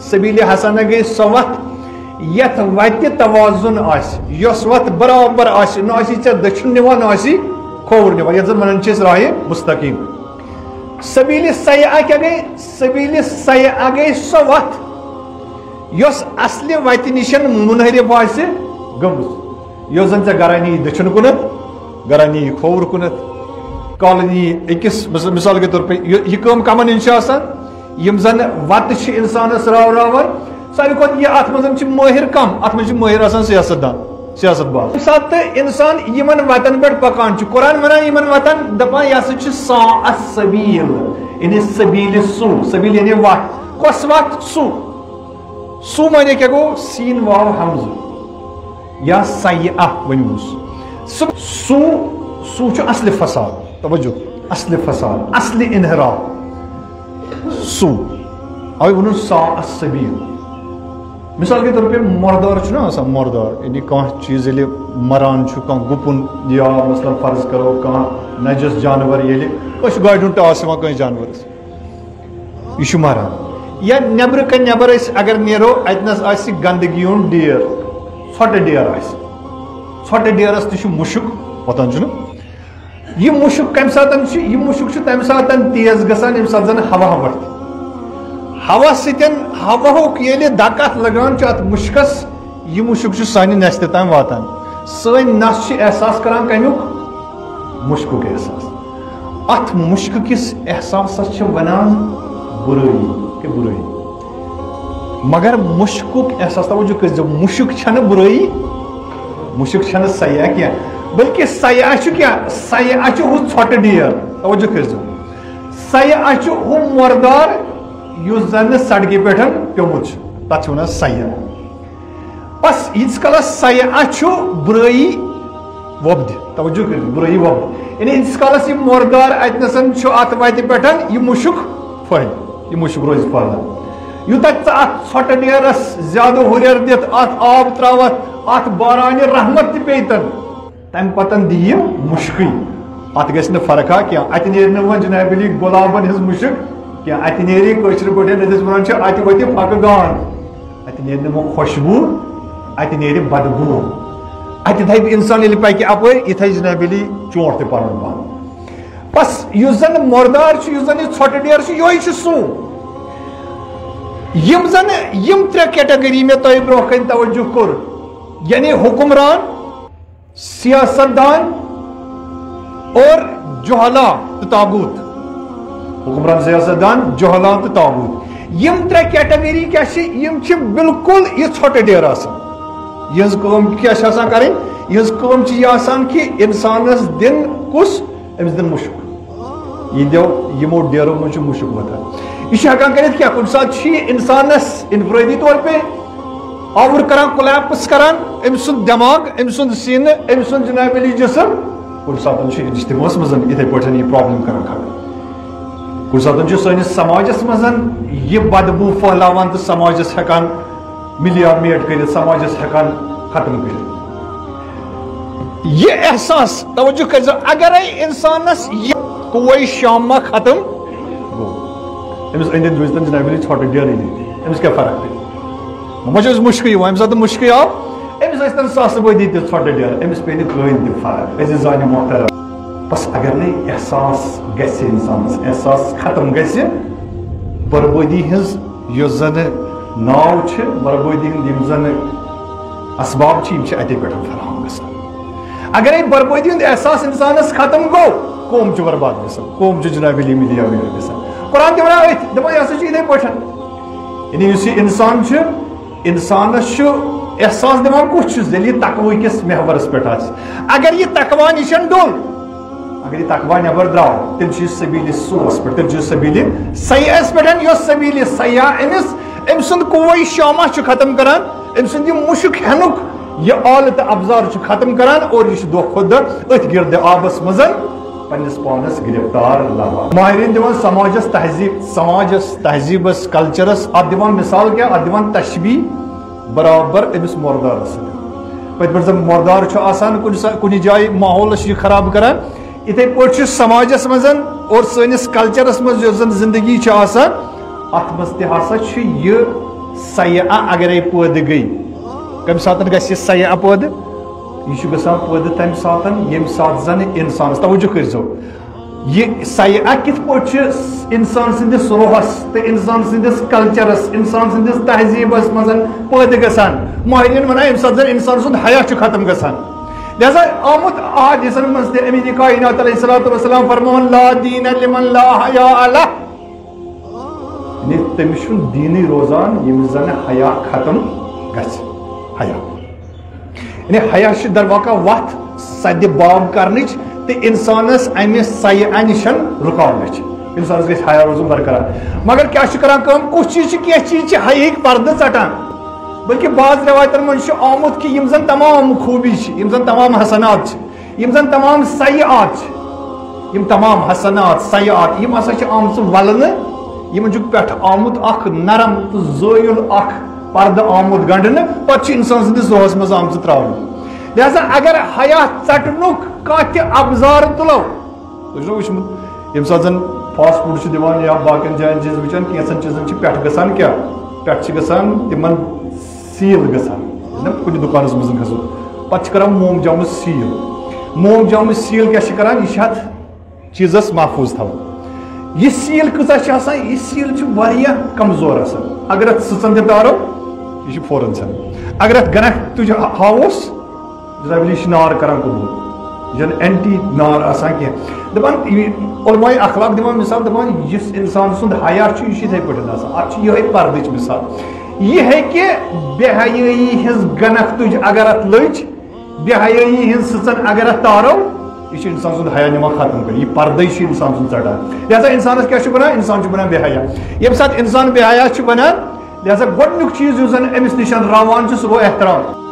سبیل حسنہ گئی سو وت یت وتہ توازن یس وت برابر نہ دچھن نوان نہ کھوور نوان یتھ زن ونان چھِ راہ مستقیم. سبیل سیاح کیا گئی؟ سبیل سیاح گئی سو وت یس اصل وتہ نشن منحرف آسہِ گٔمٕژ یۄس زن ژےٚ گرا نی دچھن کُنتھ گرا نی کھوور کُنتھ کالنی أکِس مثال کے طور پہ یہ کٲم کمن ہٕنٛز چھِ آسان یِم زن وتہٕ چھِ اِنسانس راوراوان ساروی کھۄتہٕ یہِ اتھ منٛز چھِ مٲہر کم اتھ منٛز چھِ مٲہر آسان سیاست دان سیاست باز. ییٚمہِ ساتہٕ تہٕ اِنسان یِمن وتن پٮ۪ٹھ پکان چھُ قرآن ونان یِمن وتن دپان یہِ ہسا چھِ ساعت سبیل یعنی سبیل سو سبیل یعنی وتھ کۄس وتھ سو معنی کیٛاہ گوٚو سین واو حمزہ یا سیاح ؤنۍہوس سو چھُ اصلِ فساد توجہ اصل فساد اصل انحراف سو آئی ون ساعت سبیل. مثال کے طور پہ مردار چھُنہ آسان مردار یعنی کانٛہہ چیٖز ییٚلہِ مران چھُ کانٛہہ گُپُن یا مثلاً فرض کرو کانٛہہ نجس جانور ییٚلہِ أسۍ چھُ گاڑِ ہُنٛد ٹاس یِوان کٲنٛسہِ جانورس یہِ چھُ مران یا نٮ۪برٕ کَنۍ نٮ۪بر أسۍ اگر نیرو اَتنس آسہِ گنٛدگی ہُنٛد ڈیر ژھۄٹہٕ ڈیر آسہِ ژھۄٹہٕ ڈیرس تہِ چھُ مُشُک پتہٕ چھُنہ یہ مشک کم ساتن یہ مشک تمہ ساتن تیز گژھان ییٚمہِ ساتہٕ زن ہوا وۄتھِ ہوا سۭتۍ ہوہُک ییٚلہِ دکہٕ اتھ لگان چھُ اتھ مشکس یہ مشک چھُ سانہِ نستہِ تام واتان سٲنۍ نس چھِ احساس کران کمیُک مشکُک احساس اتھ مشکہٕ کِس احساسس چھِ ونان برٲیی کہ برٲیی مگر مشکُک احساس توجہ کٔرزیٚو مشک چھنہٕ برٲیی مشک چھنہٕ سیاح کینٛہہ بلکہ سیاح کیا سیاح ہُہ ژھۄٹہٕ ڈیر توجہ کٔرزیٚو سیاح ہُہ مردار یُس زن سڑکہِ پٮ۪ٹھ پیوٚمُت چھُ تتھ چھِ ونان سیاح. بس ییٖتِس کالس سیاح چھُ برٲیی وۄبدِ توجہ کٔرزیٚو برٲیی وۄبدِ یعنی ییٖتِس کالس یہِ مردار اتنسن چھُ اتھ وتہِ پٮ۪ٹھ یہِ مُشُک پھہلہِ یہِ مُشُک روزِ پھہلان یوٗتاہ ژٕ اتھ ژھۄٹہٕ ڈیرس زیادٕ ہُریر دِتھ اتھ آب تراوتھ اتھ بارانہِ رحمت تہِ پیٚیتن تمہ پتن دی مشکٕے ات گژھِ نہٕ فرقا کینٛہہ اتہِ نیرِ نہٕ وۄنۍ جناب علی گۄلابن ہٕنٛز مشک کینٛہہ اتہِ نیرِ کٲشِر پٲٹھۍ ییٚتہِ أسۍ ونان چھِ اتہِ وتہِ پھکہٕ گانٛد اتہِ نیرِ نہٕ وۄنۍ خۄشبوٗ اتہِ نیرِ بدبوٗ اتہِ تھایہِ انسان ییٚلہِ پکہِ اپٲرۍ یہِ تھایہِ جناب علی چونٛٹھ تہِ پنُن پان. بس یُس زن مردار چھُ یُس زن یہِ ژھۄٹہٕ ڈیر چھُ یِہوے چھُ سُہ یِم زن یِم ترٛےٚ کیٹگری مےٚ تۄہہِ برونٛہہ کنہِ توجہ کوٚر یعنی حُکمران سیاست دان اور جوہلا تو تاغوت حکمران سیاست دان جوہلا تو تاغوت یم ترٛےٚ کیٹگری کیا یم چھِ بالکل یہ ژھۄٹہٕ ڈیر آسان یہٕنٛز کٲم کیا چھِ آسان کرٕنۍ یہٕنٛز کٲم چھِ یہِ آسان کہِ انسانس دِن کُس أمِس دِن مُشُک یِہنٛدیو یِمو ڈیرو منٛز چھُ مُشُک وۄتھان یہِ چھُ ہٮ۪کان کٔرِتھ کیٛاہ کُنہِ ساتہٕ چھُ یہِ انسانس انفرٲدی طور پہ آوُر کران کولیپس کران أمۍ سُنٛد دٮ۪ماغ أمۍ سُنٛد سیٖنہٕ أمۍ سُنٛد جناب علی جسم کُنہِ ساتہٕ چھُ اجتماعس منٛز یِتھٕے پٲٹھۍ یہِ پرابلم کران کھڑا کُنہِ ساتہٕ چھُ سٲنِس سماجس منٛز یہِ بدبوٗ پھٔہلاوان تہٕ سماجس ہٮ۪کان ملیا میٹ کٔرِتھ سماجس ہٮ۪کان ختم کٔرِتھ. یہِ احساس توجہ کٔرزیٚو اگرے انسانس یہِ کوے شامہ ختم گوٚو أمِس أنٛدۍ أنٛدۍ روٗزتن جناب علی ژھۄٹہٕ ڈیرٕے نہٕ أمِس کیٛاہ فرق پیٚیہِ وۄنۍ چھُ أمِس مُشکٕے یِوان ییٚمہِ ساتہٕ مُشکٕے آو أمِس ٲسۍ تن ساسہٕ بٔدی تہِ ژھۄٹہٕ ڈیر أمِس پیٚیہِ نہٕ کٕہٕنۍ تہِ فرق أزِ زانہِ محترم. بس اگر نہٕ احساس گژھِ انسانس احساس ختم گژھِ بربٲدی ہٕنٛز یۄس زن ناو چھِ بربٲدی ہٕنٛدۍ یِم زن اسباب چھِ یِم چھِ اتے پٮ۪ٹھ فراہم گژھان. اگرے بربٲدی ہُنٛد احساس انسانس ختم گوٚو قوم چھُ برباد گژھان قوم چھُ جناب علی ملیا میٹ گژھان. قرآن تہِ ونان أتھۍ دپان یہِ ہسا چھُ یِتھٕے پٲٹھۍ یعنی یُس یہِ انسان چھُ انسانس چھُ احساس دِوان کُس چھُ ییٚلہِ یہِ تقوی کِس محورس پٮ۪ٹھ آسہِ اگر یہِ تقوا نِشن ڈوٚل اگر یہِ تقوا نٮ۪بر درٛاو تیٚلہِ چھُ یہِ سبیٖلہِ سوٗرس پٮ۪ٹھ تیٚلہِ چھُ یہِ سبیٖلہِ سیاحس پٮ۪ٹھ یۄس سبیٖلہِ سیاح أمۍ سُنٛد قوے شامہ چھُ ختم کران أمۍ سُنٛد یہِ مُشُک ہٮ۪نُک یہِ آلہٕ تہٕ ابزار چھُ ختم کران اور یہِ چھُ دۄہ کھۄتہٕ دۄہ أتھۍ گِردِ آبس منٛز پننس پانس گرفتار لبان. ماہرین دِوان سماجس تہذیبس کلچرس اتھ دِوان مثال کیٛاہ اتھ دِوان تشبیح برابر أمِس مردارس سۭتۍ پٔتۍ پٲٹھۍ زن مردار چھُ آسان کُنہِ جایہِ ماحولس چھُ یہِ خراب کران یِتھٕے پٲٹھۍ چھُ سماجس منٛز اور سٲنِس کلچرس منٛز یۄس زن زندگی چھِ آسان اتھ منٛز تہِ ہسا چھُ یہِ سیاح اگر پید گئی کم سات گھس سیاح پید یہ گھان پید تمہ سات یم سات زن انسان توجہ کرزو یہ سیاح کت پہ انسان سندس روحس تو انسان سندس کلچرس انسان سندس تہذیبس مز پید گھان ماہرین ونان یم سات زن انسان سند حیا ختم گھان لہذا آمت حدیثن مز تہ امین کائنات علیہ الصلوۃ والسلام فرمان لا دین لمن لا حیا لہ تمس دینی روزان یم زن حیا ختم گھس حیا یعنی حیا در واقع وت سد باب کرنچ تو انسانس امہ سیاح نشن رکاونچ انسانس گھس حیا روزن برقرار مگر کیا کران کم کس چیز کی چیز حیاک پردہ ژٹان بلکہ بعض روایتن من آمت کہ یم زن تمام خوبی یم زن تمام حسنات یم زن تمام سیئات یم تمام حسنات سیئات یم ہسا آمژ ولنہ یم پہ آمت اخ نرم تو زویل اخ پردہ آمت گنڈنہ پتہ انسان سندس روحس مز آمژ تراون لہذا اگر حیا ژٹنک کانٛہہ تہِ ابزار تلو تُہۍ وٕچھمُت ییٚمہِ ساتہٕ زن فاسٹ فوڈ چھِ دِوان یا باقین جاین چھِ وٕچھان کینٛژن چیٖزن چھِ پٮ۪ٹھٕ گژھان کیٛاہ پٮ۪ٹھٕ چھِ گژھان تِمن سیٖل گژھان کُنہِ دُکانس منٛز گژھو پتہٕ چھِ کران موم جامہٕ سیٖل موم جامہٕ سیٖل کیٛاہ چھِ کران یہِ چھِ اتھ چیٖزس محفوٗظ تھاوان یہ سیٖل کۭژاہ چھِ آسان یہ سیٖل چھِ واریاہ کمزور آسان اگر اتھ سٕژن تہِ دارو یہ چھِ فوراً ژھٮ۪نان اگر اتھ گنکھ تُج ہاووس جناب یہ چھِ نار کران قبوٗل یہِ چھنہٕ اینٹی نار آسان کینٛہہ دپان علماء اخلاق دِوان مثال دپان یُس انسان سُنٛد حیا چھُ یہِ چھُ یِتھٕے پٲٹھۍ آسان اتھ چھِ یِہوٚے پردٕچ مثال یہ ہیٚکہِ بے حیٲیی ہٕنٛز گنکھ تُج اگر اتھ لٔج بے حیٲیی ہٕنٛز سٕژن اگر اتھ تارو یہ انسان سُنٛد حیا نِوان ختم کر یہ پردے انسان سُنٛد ژٹان لہذا انسانس کیا چھُ بنان انسان چھُ بنان بے حیا ییٚمہِ ساتہٕ انسان بے حیا چھُ بنان لہذا گۄڈنیُک چیٖز یُس زن أمِس نِش راوان چھُ سُہ گوٚو احترام